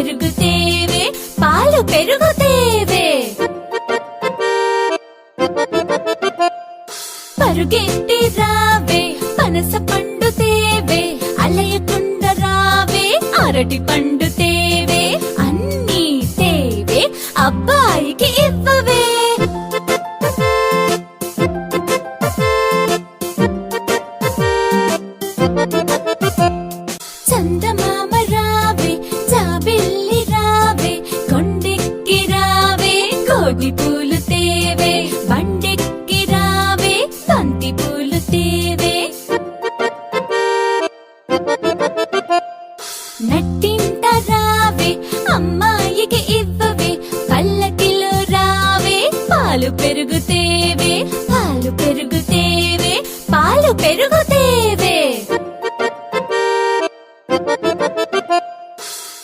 పెరుగుతేవే పాలు పెరుగుతేవే పరుగెట్టి రావే పనస పండు తేవే అలయకుండ రావే అరటి పండు తేవే అన్నీ తేవే అబ్బాయికి ఇవ్వవే చందమామ రావే జాబిల్లి రావే కొండెక్కి రావే కోడి పూలు తేవే బండెక్కి రావే బంతి పూలు తేవే నట్టింట రావే అమ్మాయికి ఇవ్వవే పల్లకిలో రావే పాలు పెరుగుతేవే పాలు పెరుగుతేవే పాలు పెరుగుతేవే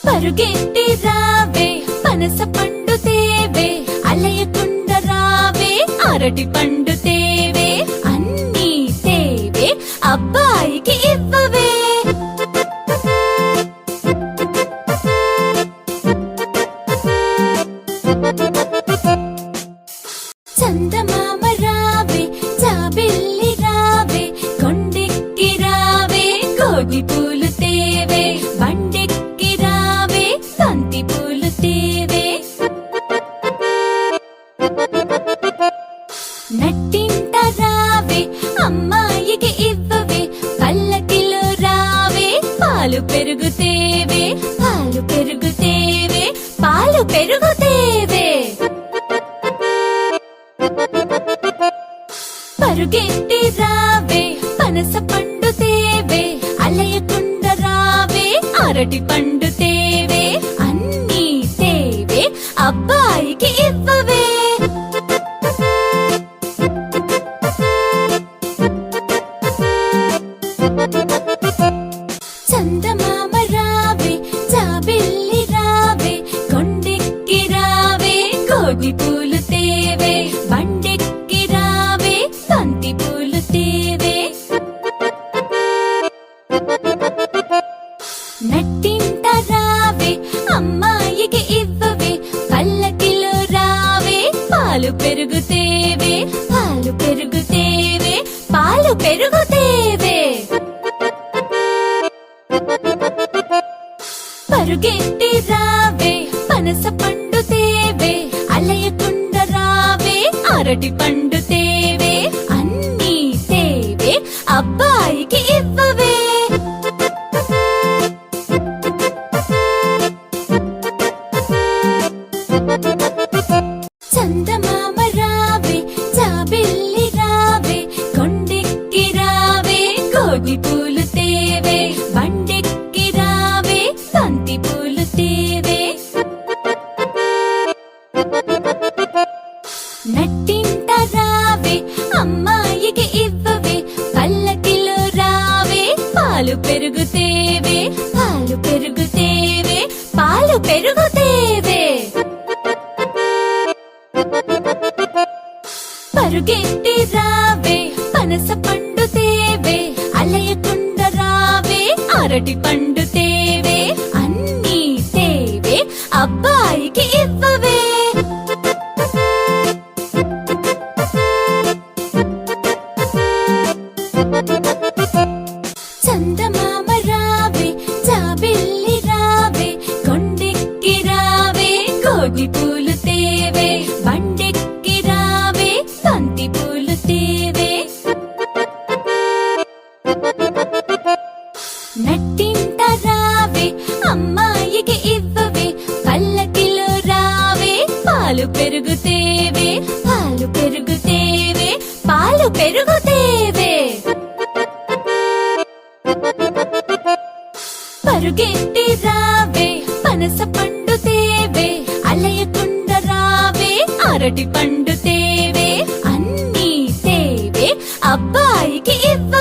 పరుగెట్టి రావే పనస పండు తేవే అలయకుండ రావే అరటి పండు తేవే అన్నీ తేవే అబ్బాయికి ఇవ్వవే చందమామ రావే జాబిల్లి రావే కొండెక్కి రావే కోడి పూలు తేవే బండెక్కి రావే బంతి పూలు తేవే నట్టింట రావే అమ్మాయికి ఇవ్వవే పల్లకిలో రావే పాలు పెరుగుతేవే పాలు పెరుగుతేవే పాలు పెరుగుతేవే పరుగెట్టి రావే పనస పండు తేవే అలయకుండ రావే అరటి పండు తేవే అన్నీ తేవే అబ్బాయికి ఇవ్వవే చందమామ రావే జాబిల్లి రావే కొండెక్కి రావే కోడి పూలు తేవే బండెక్కి రావే బంతి పూలు తేవే నట్టింట రావే అమ్మాయికి ఇవ్వవే పల్లకిలో రావే పాలు పెరుగుతేవే పాలు పెరుగుతేవే పాలు పెరుగుతేవే పరుగెట్టి రావే పనస పండు తేవే అలయకుండ రావే అరటి పండు తేవే అన్నీ తేవే అబ్బాయికి ఇవ్వవే చందమామ రావే జాబిల్లి రావే కొండెక్కి రావే కోడి పూలు తేవే బండెక్కి రావే బంతి పూలు తేవే నట్టింట రావే అమ్మాయికి ఇవ్వవే పల్లకిలో రావే పాలు పెరుగుతేవే పాలు పెరుగుతేవే పాలు పెరుగుతేవే పరుగెట్టి రావే పనస పండు తేవే అలయకుండ రావే అరటి పండు తేవే అన్నీ తేవే అబ్బాయికి ఇవ్వవే చందమామ రావే జాబిల్లి రావే కొండెక్కి రావే కోడి పూలు తేవే బండెక్కి రావే బంతి పూలు తేవే నట్టింట రావే అమ్మాయికి ఇవ్వవే పల్లకిలో రావే పాలు పెరుగుతేవే పాలు పెరుగుతేవే పాలు పెరుగుతేవే పరుగెట్టి రావే పనస పండు తేవే అలయకుండ రావే అరటి పండు తేవే అన్నీ తేవే అబ్బాయికి ఇవ్వ